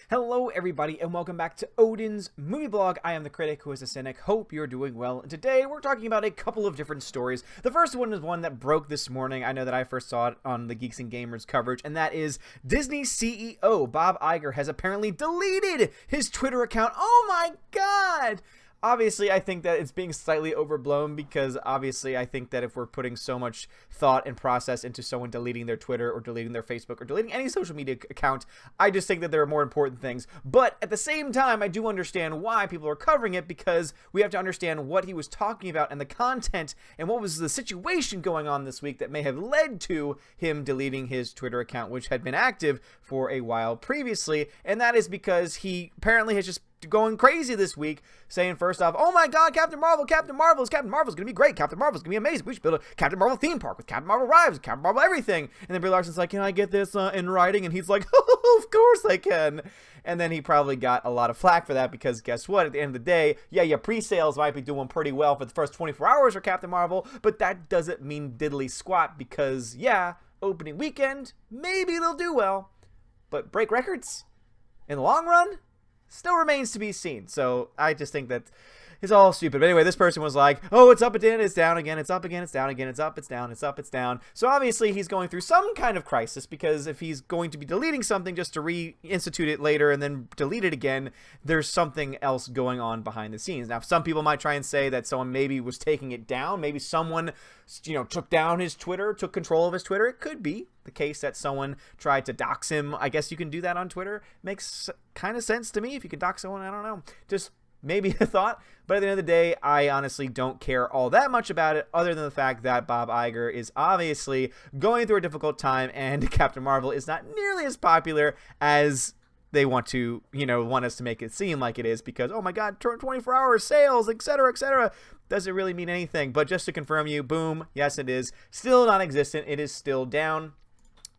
Hello everybody and welcome back to Odin's Movie Blog. I am the critic who is a cynic. Hope you're doing well. And today we're talking about a couple of different stories. The first one is one that broke this morning. I know that I first saw it on the Geeks and Gamers coverage, and that is Disney CEO Bob Iger has apparently deleted his Twitter account. Oh my god! Obviously, I think that it's being slightly overblown because obviously I think that if we're putting so much thought and process into someone deleting their Twitter or deleting their Facebook or deleting any social media account, I just think that there are more important things. But at the same time, I do understand why people are covering it, because we have to understand what he was talking about and the content and what was the situation going on this week that may have led to him deleting his Twitter account, which had been active for a while previously. And that is because he apparently has just going crazy this week, saying first off, oh my god, Captain Marvel's gonna be great, Captain Marvel's gonna be amazing, we should build a Captain Marvel theme park with Captain Marvel rides, Captain Marvel everything. And then Brie Larson's like, can I get this in writing? And he's like, oh, of course I can. And then he probably got a lot of flack for that, because guess what, at the end of the day, yeah, your pre-sales might be doing pretty well for the first 24 hours for Captain Marvel, but that doesn't mean diddly squat, because yeah, opening weekend, maybe they'll do well, but break records in the long run still remains to be seen. So I just think that it's all stupid. But anyway, this person was like, oh, it's up again, it's down again, it's up again, it's down again, it's up, it's down, it's up, it's down. So obviously he's going through some kind of crisis, because if he's going to be deleting something just to reinstitute it later and then delete it again, there's something else going on behind the scenes. Now, some people might try and say that someone maybe was taking it down. Maybe someone, took down his Twitter, took control of his Twitter. It could be the case that someone tried to dox him. I guess you can do that on Twitter. Makes kind of sense to me. If you can dox someone, I don't know. Just maybe a thought. But at the end of the day, I honestly don't care all that much about it, other than the fact that Bob Iger is obviously going through a difficult time, and Captain Marvel is not nearly as popular as they want to, want us to make it seem like it is, because, oh my god, 24-hour sales, etc., etc. Does it really mean anything? But just to confirm you, boom, yes, it is still non-existent. It is still down.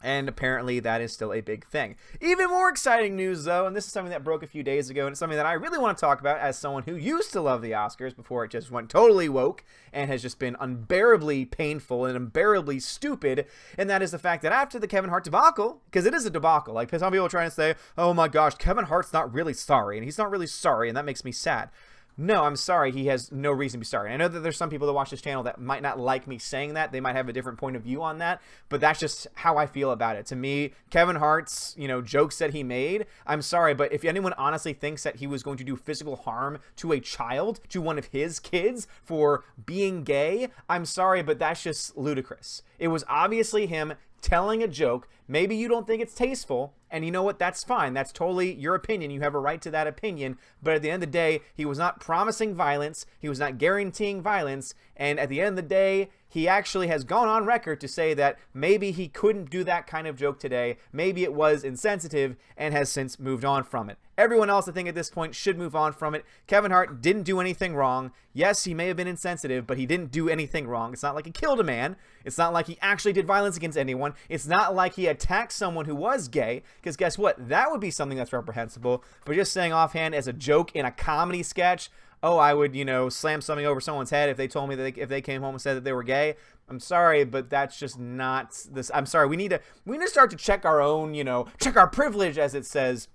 And apparently that is still a big thing. Even more exciting news, though, and this is something that broke a few days ago, and it's something that I really want to talk about as someone who used to love the Oscars before it just went totally woke and has just been unbearably painful and unbearably stupid, and that is the fact that after the Kevin Hart debacle, because it is a debacle, like some people are trying to say, oh my gosh, Kevin Hart's not really sorry, and he's not really sorry, and that makes me sad. No, I'm sorry. He has no reason to be sorry. I know that there's some people that watch this channel that might not like me saying that. They might have a different point of view on that, but that's just how I feel about it. To me, Kevin Hart's, jokes that he made, I'm sorry, but if anyone honestly thinks that he was going to do physical harm to a child, to one of his kids, for being gay, I'm sorry, but that's just ludicrous. It was obviously him telling a joke. Maybe you don't think it's tasteful, and you know what? That's fine. That's totally your opinion. You have a right to that opinion. But at the end of the day, he was not promising violence. He was not guaranteeing violence. And at the end of the day, he actually has gone on record to say that maybe he couldn't do that kind of joke today. Maybe it was insensitive, and has since moved on from it. Everyone else, I think, at this point should move on from it. Kevin Hart didn't do anything wrong. Yes, he may have been insensitive, but he didn't do anything wrong. It's not like he killed a man. It's not like he actually did violence against anyone. It's not like he attacked someone who was gay, because guess what? That would be something that's reprehensible. But just saying offhand as a joke in a comedy sketch, oh, I would, slam something over someone's head if they told me that if they came home and said that they were gay. I'm sorry, but that's just not this. I'm sorry. We need to start to check our own, check our privilege, as it says,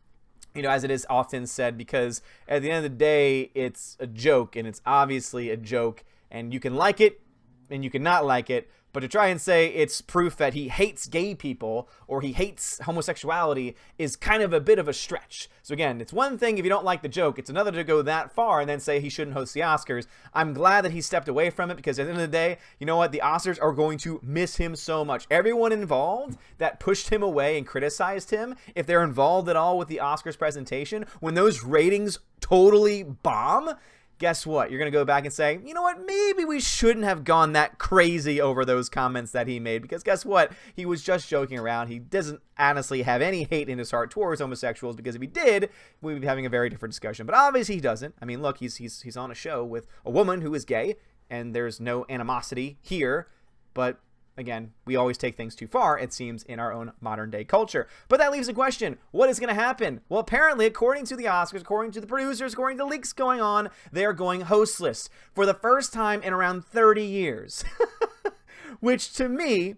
as it is often said, because at the end of the day, it's a joke, and it's obviously a joke, and you can like it and you can not like it. But to try and say it's proof that he hates gay people or he hates homosexuality is kind of a bit of a stretch. So again, it's one thing if you don't like the joke. It's another to go that far and then say he shouldn't host the Oscars. I'm glad that he stepped away from it, because at the end of the day, you know what? The Oscars are going to miss him so much. Everyone involved that pushed him away and criticized him, if they're involved at all with the Oscars presentation, when those ratings totally bomb, guess what? You're going to go back and say, you know what? Maybe we shouldn't have gone that crazy over those comments that he made, because guess what? He was just joking around. He doesn't honestly have any hate in his heart towards homosexuals, because if he did, we'd be having a very different discussion. But obviously he doesn't. I mean, look, he's on a show with a woman who is gay, and there's no animosity here. But again, we always take things too far, it seems, in our own modern day culture. But that leaves a question. What is going to happen? Well, apparently, according to the Oscars, according to the producers, according to leaks going on, they are going hostless for the first time in around 30 years. Which, to me,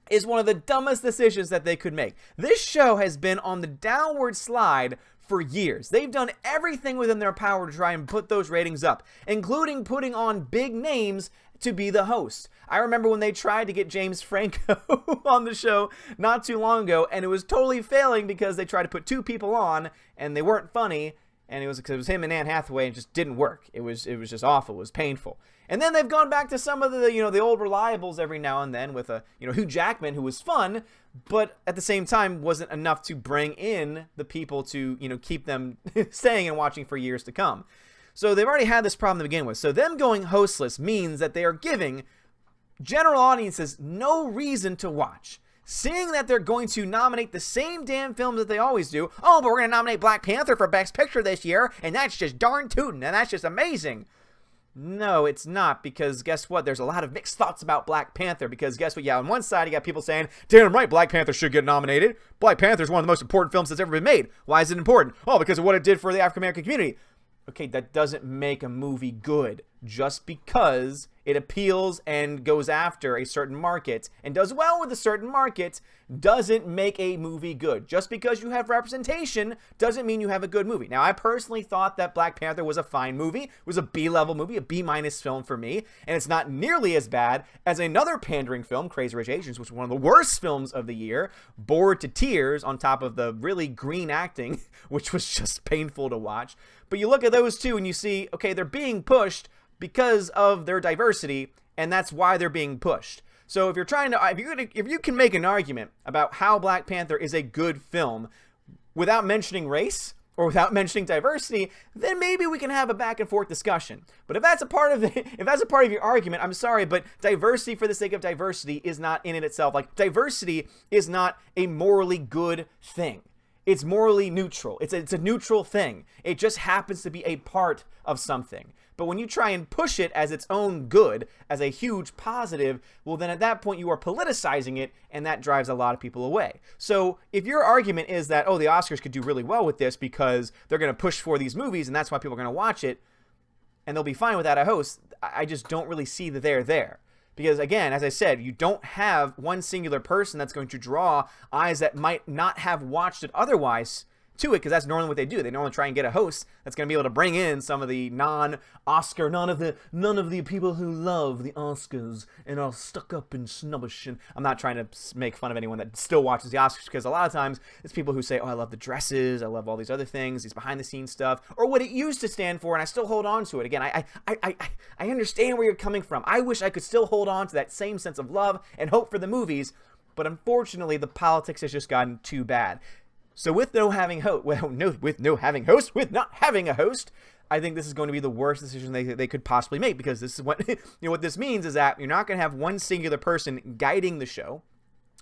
is one of the dumbest decisions that they could make. This show has been on the downward slide for years. They've done everything within their power to try and put those ratings up, including putting on big names to be the host. I remember when they tried to get James Franco on the show not too long ago, and it was totally failing because they tried to put 2 people on, and they weren't funny, and it was because it was him and Anne Hathaway, and it just didn't work. It was just awful. It was painful. And then they've gone back to some of the, the old reliables every now and then with Hugh Jackman, who was fun, but at the same time wasn't enough to bring in the people to, keep them staying and watching for years to come. So they've already had this problem to begin with. So them going hostless means that they are giving general audiences no reason to watch. Seeing that they're going to nominate the same damn films that they always do. Oh, but we're going to nominate Black Panther for Best Picture this year, and that's just darn tootin', and that's just amazing. No, it's not, because guess what? There's a lot of mixed thoughts about Black Panther, because guess what? Yeah, on one side, you got people saying, damn right, Black Panther should get nominated. Black Panther is one of the most important films that's ever been made. Why is it important? Oh, because of what it did for the African-American community. Okay, that doesn't make a movie good. Just because it appeals and goes after a certain market and does well with a certain market doesn't make a movie good. Just because you have representation doesn't mean you have a good movie. Now, I personally thought that Black Panther was a fine movie. It was a B-level movie, a B- film for me, and it's not nearly as bad as another pandering film, Crazy Rich Asians, which was one of the worst films of the year, bored to tears on top of the really green acting, which was just painful to watch. But you look at those two and you see, okay, they're being pushed because of their diversity, and that's why they're being pushed. So if you can make an argument about how Black Panther is a good film without mentioning race or without mentioning diversity, then maybe we can have a back and forth discussion. But if that's a part of your argument, I'm sorry, but diversity for the sake of diversity is not in it itself. Like, diversity is not a morally good thing. It's morally neutral. It's a neutral thing. It just happens to be a part of something. But when you try and push it as its own good, as a huge positive, well, then at that point you are politicizing it, and that drives a lot of people away. So if your argument is that, oh, the Oscars could do really well with this because they're going to push for these movies, and that's why people are going to watch it, and they'll be fine without a host, I just don't really see that they're there. Because, again, as I said, you don't have one singular person that's going to draw eyes that might not have watched it otherwise to it, because that's normally what they do. They normally try and get a host that's going to be able to bring in some of the non-Oscar, none of the people who love the Oscars and are stuck up and snobbish. And I'm not trying to make fun of anyone that still watches the Oscars, because a lot of times it's people who say, oh, I love the dresses, I love all these other things, these behind-the-scenes stuff, or what it used to stand for, and I still hold on to it. Again, I understand where you're coming from. I wish I could still hold on to that same sense of love and hope for the movies, but unfortunately, the politics has just gotten too bad. So with not having a host, I think this is going to be the worst decision they could possibly make, because this is what what this means is that you're not going to have one singular person guiding the show,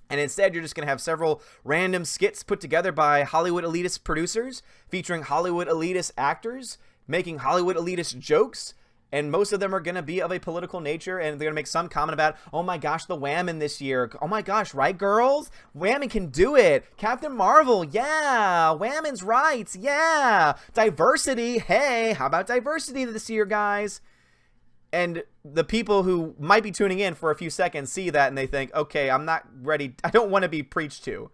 and instead you're just going to have several random skits put together by Hollywood elitist producers featuring Hollywood elitist actors making Hollywood elitist jokes. And most of them are going to be of a political nature, and they're going to make some comment about, oh my gosh, the Whammon this year. Oh my gosh, right, girls? Whammon can do it. Captain Marvel, yeah. Whammon's right, yeah. Diversity, hey, how about diversity this year, guys? And the people who might be tuning in for a few seconds see that, and they think, okay, I'm not ready. I don't want to be preached to.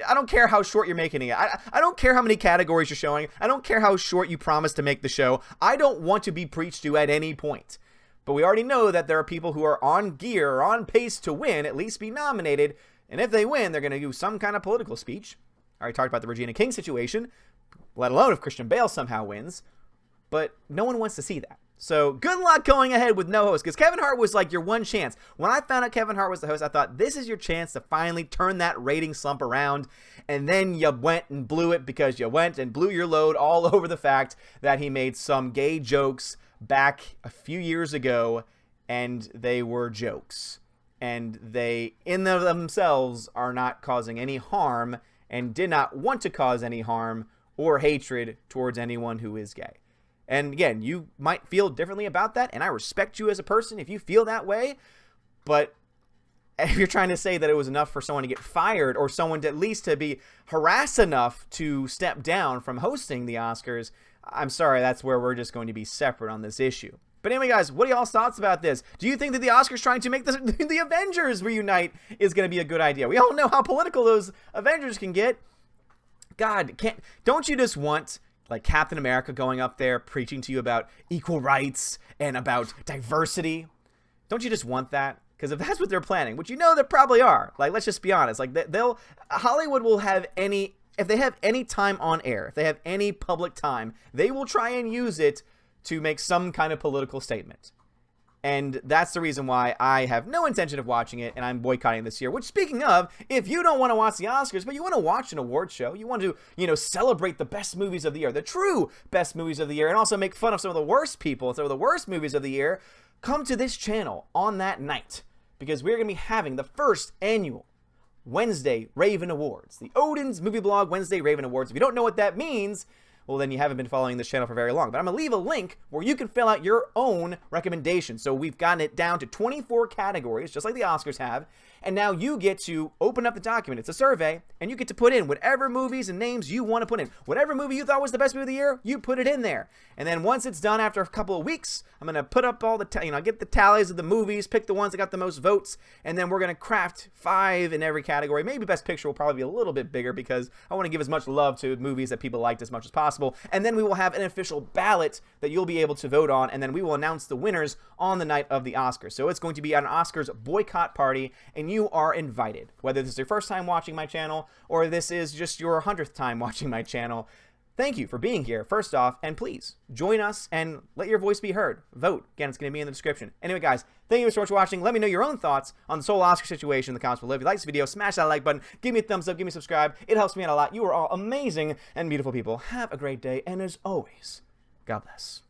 I don't care how short you're making it. I don't care how many categories you're showing. I don't care how short you promise to make the show. I don't want to be preached to at any point. But we already know that there are people who are on gear or on pace to win, at least be nominated. And if they win, they're going to do some kind of political speech. I already talked about the Regina King situation, let alone if Christian Bale somehow wins. But no one wants to see that. So good luck going ahead with no host, because Kevin Hart was like your one chance. When I found out Kevin Hart was the host, I thought, this is your chance to finally turn that rating slump around. And then you went and blew it, because you went and blew your load all over the fact that he made some gay jokes back a few years ago, and they were jokes. And they, in themselves, are not causing any harm, and did not want to cause any harm or hatred towards anyone who is gay. And again, you might feel differently about that, and I respect you as a person if you feel that way, but if you're trying to say that it was enough for someone to get fired, or someone to at least to be harassed enough to step down from hosting the Oscars, I'm sorry, that's where we're just going to be separate on this issue. But anyway, guys, what are y'all's thoughts about this? Do you think that the Oscars trying to make the Avengers reunite is going to be a good idea? We all know how political those Avengers can get. God, don't you just want, like, Captain America going up there preaching to you about equal rights and about diversity? Don't you just want that? Because if that's what they're planning, which you know they probably are, like, let's just be honest, like, Hollywood will have if they have any time on air, if they have any public time, they will try and use it to make some kind of political statement. And that's the reason why I have no intention of watching it, and I'm boycotting this year. Which, speaking of, if you don't want to watch the Oscars, but you want to watch an award show, you want to, celebrate the best movies of the year, the true best movies of the year, and also make fun of some of the worst people, some of the worst movies of the year, come to this channel on that night. Because we're going to be having the first annual Wednesday Raven Awards. The Odin's Movie Blog Wednesday Raven Awards. If you don't know what that means, well, then you haven't been following this channel for very long. But I'm going to leave a link where you can fill out your own recommendations. So we've gotten it down to 24 categories, just like the Oscars have. And now you get to open up the document. It's a survey, and you get to put in whatever movies and names you want to put in. Whatever movie you thought was the best movie of the year, you put it in there. And then once it's done after a couple of weeks, I'm going to put up all the, get the tallies of the movies, pick the ones that got the most votes, and then we're going to craft 5 in every category. Maybe Best Picture will probably be a little bit bigger because I want to give as much love to movies that people liked as much as possible. And then we will have an official ballot that you'll be able to vote on, and then we will announce the winners on the night of the Oscars. So it's going to be an Oscars boycott party, and you are invited. Whether this is your first time watching my channel or this is just your 100th time watching my channel, thank you for being here, first off, and please join us and let your voice be heard. Vote. Again, it's going to be in the description. Anyway, guys, thank you so much for watching. Let me know your own thoughts on this whole Oscar situation in the comments below. If you like this video, smash that like button, give me a thumbs up, give me a subscribe. It helps me out a lot. You are all amazing and beautiful people. Have a great day, and as always, God bless.